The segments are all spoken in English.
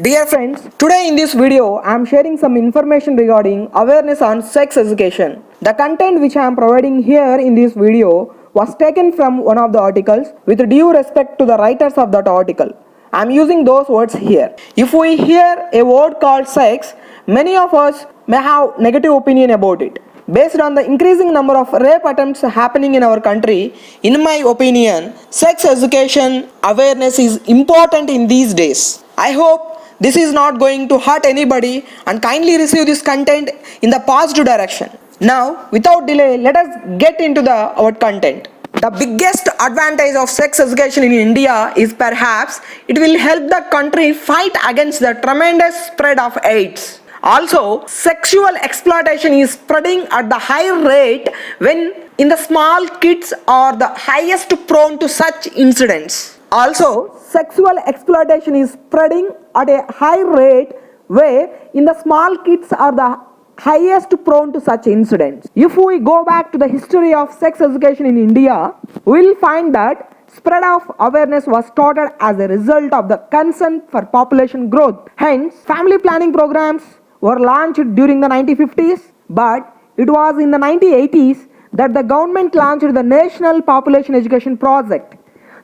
Dear friends, today in this video I am sharing some information regarding awareness on sex education. The content which I am providing here in this video was taken from one of the articles with due respect to the writers of that article. I am using those words here. If we hear a word called sex, many of us may have negative opinion about it. Based on the increasing number of rape attempts happening in our country, in my opinion, sex education awareness is important in these days. I hope this is not going to hurt anybody and kindly receive this content in the positive direction. Now, without delay, let us get into our content. The biggest advantage of sex education in India is perhaps it will help the country fight against the tremendous spread of AIDS. Also, sexual exploitation is spreading at the high rate when in the small kids are the highest prone to such incidents. Also, sexual exploitation is spreading at a high rate where in the small kids are the highest prone to such incidents. If we go back to the history of sex education in India, we will find that spread of awareness was started as a result of the concern for population growth. Hence, family planning programs were launched during the 1950s, but it was in the 1980s that the government launched the National Population Education Project.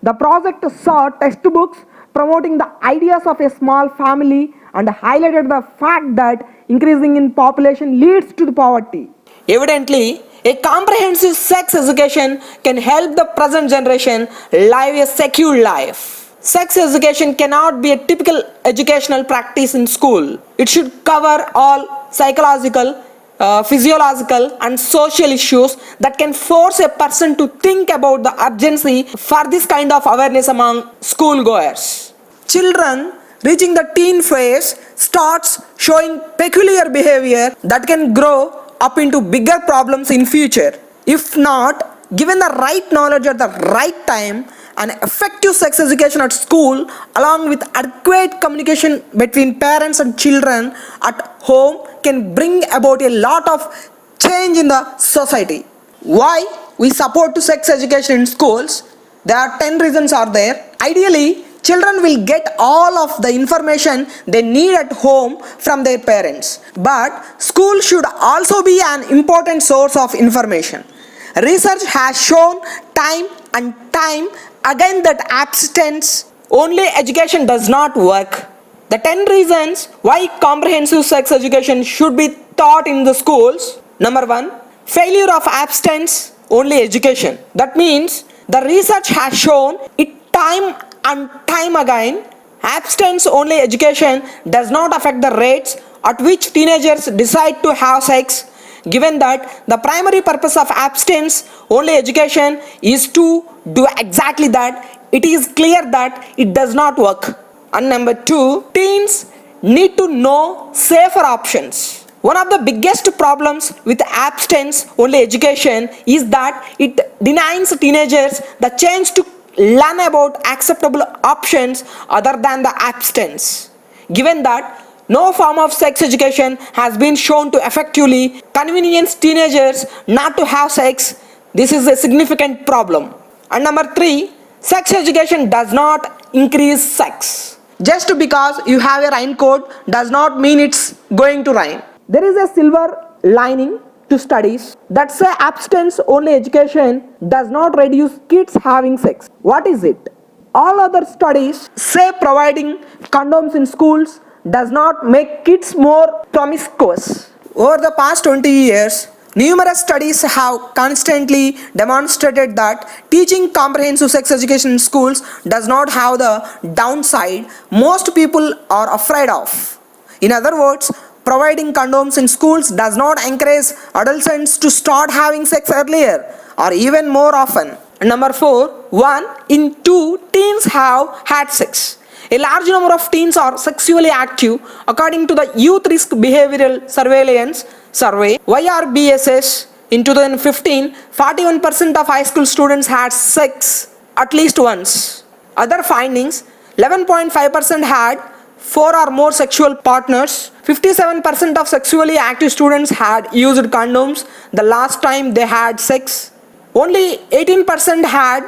The project saw textbooks promoting the ideas of a small family and highlighted the fact that increasing in population leads to the poverty. Evidently, a comprehensive sex education can help the present generation live a secure life. Sex education cannot be a typical educational practice in school. It should cover all psychological, physiological and social issues that can force a person to think about the urgency for this kind of awareness among schoolgoers. Children reaching the teen phase starts showing peculiar behavior that can grow up into bigger problems in future. If not given the right knowledge at the right time, an effective sex education at school along with adequate communication between parents and children at home can bring about a lot of change in the society. Why we support to sex education in schools? There are 10 reasons are there. Ideally, children will get all of the information they need at home from their parents. But school should also be an important source of information. Research has shown time and time again that abstinence only education does not work. The 10 reasons why comprehensive sex education should be taught in the schools. Number 1, failure of abstinence only education. That means the research has shown it time and time again abstinence only education does not affect the rates at which teenagers decide to have sex, given that the primary purpose of abstinence only education is to do exactly that. It is clear that it does not work. And number 2, teens need to know safer options. One of the biggest problems with abstinence only education is that it denies teenagers the chance to learn about acceptable options other than the abstinence. Given that no form of sex education has been shown to effectively convenience teenagers not to have sex, this is a significant problem. And number 3, sex education does not increase sex. Just because you have a raincoat does not mean it's going to rain. There is a silver lining to studies that say abstinence only education does not reduce kids having sex. What is it? All other studies say providing condoms in schools does not make kids more promiscuous. Over the past 20 years, numerous studies have constantly demonstrated that teaching comprehensive sex education in schools does not have the downside most people are afraid of. In other words, providing condoms in schools does not encourage adolescents to start having sex earlier or even more often. Number 4, 1 in 2 teens have had sex. A large number of teens are sexually active according to the Youth Risk Behavioral Surveillance Survey YRBSS. In 2015, 41% of high school students had sex at least once. Other findings, 11.5% had 4 or more sexual partners. 57% of sexually active students had used condoms the last time they had sex. Only 18% had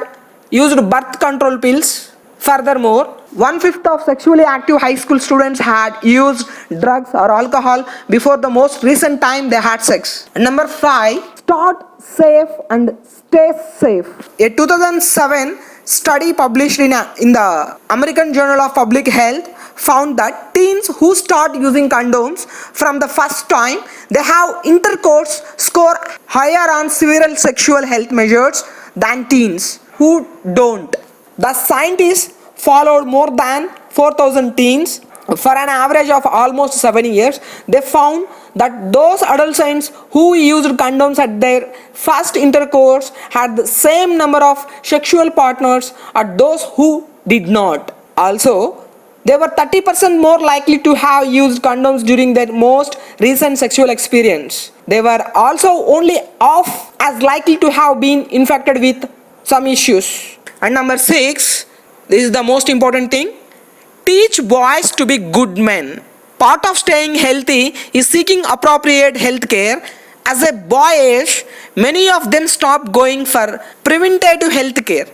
used birth control pills. Furthermore, 1/5 of sexually active high school students had used drugs or alcohol before the most recent time they had sex. And number 5, start safe and stay safe. A 2007 study published in the American Journal of Public Health found that teens who start using condoms from the first time they have intercourse score higher on several sexual health measures than teens who don't. The scientists followed more than 4,000 teens for an average of almost 7 years. They found that those adolescents who used condoms at their first intercourse had the same number of sexual partners as those who did not. Also, they were 30% more likely to have used condoms during their most recent sexual experience. They were also only half as likely to have been infected with some issues. And number 6, this is the most important thing. Teach boys to be good men. Part of staying healthy is seeking appropriate health care. As a boy age, many of them stop going for preventative health care.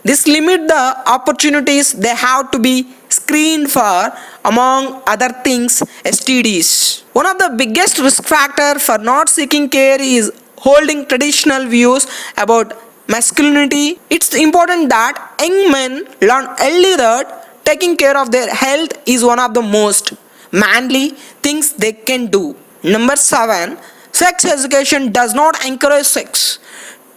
This limits the opportunities they have to be screened for, among other things, STDs. One of the biggest risk factors for not seeking care is holding traditional views about masculinity. It's important that young men learn early that taking care of their health is one of the most manly things they can do. Number 7, sex education does not encourage sex.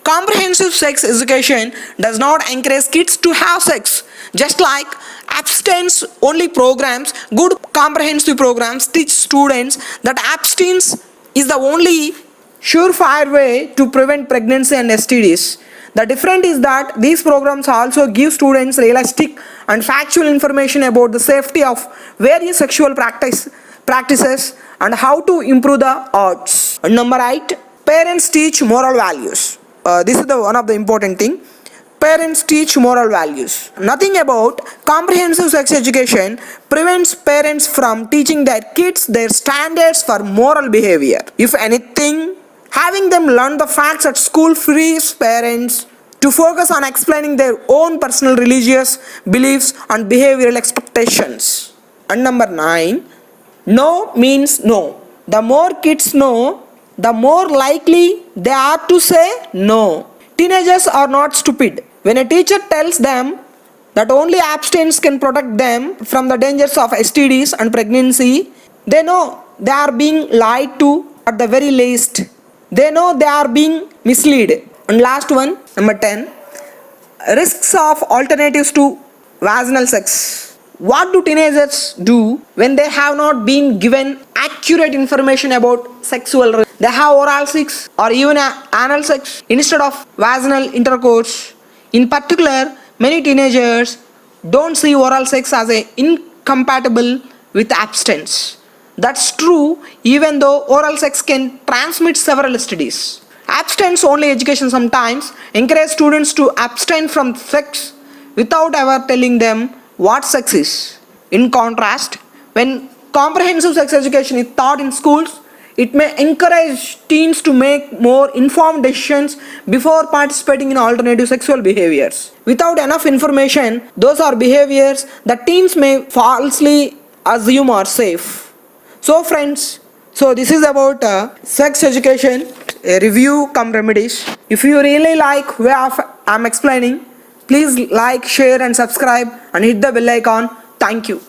Comprehensive sex education does not encourage kids to have sex. Just like abstinence only programs, good comprehensive programs teach students that abstinence is the only surefire way to prevent pregnancy and STDs. The difference is that these programs also give students realistic and factual information about the safety of various sexual practices and how to improve the odds. And number 8, parents teach moral values. This is one of the important thing. Parents teach moral values. Nothing about comprehensive sex education prevents parents from teaching their kids their standards for moral behavior. If anything, having them learn the facts at school frees parents to focus on explaining their own personal religious beliefs and behavioral expectations. And number 9, no means no. The more kids know, the more likely they are to say no. Teenagers are not stupid. When a teacher tells them that only abstinence can protect them from the dangers of STDs and pregnancy, they know they are being lied to at the very least. They know they are being misled. And last one, number 10, risks of alternatives to vaginal sex. What do teenagers do when they have not been given accurate information about sexual risk? They have oral sex or even anal sex instead of vaginal intercourse. In particular, many teenagers don't see oral sex as incompatible with abstinence. That's true even though oral sex can transmit several STDs. Abstinence only education sometimes encourages students to abstain from sex without ever telling them what sex is. In contrast, when comprehensive sex education is taught in schools, it may encourage teens to make more informed decisions before participating in alternative sexual behaviors. Without enough information, those are behaviors that teens may falsely assume are safe. So friends, this is about sex education, a review cum remedies. If you really like where I'm explaining, please like, share and subscribe and hit the bell icon. Thank you.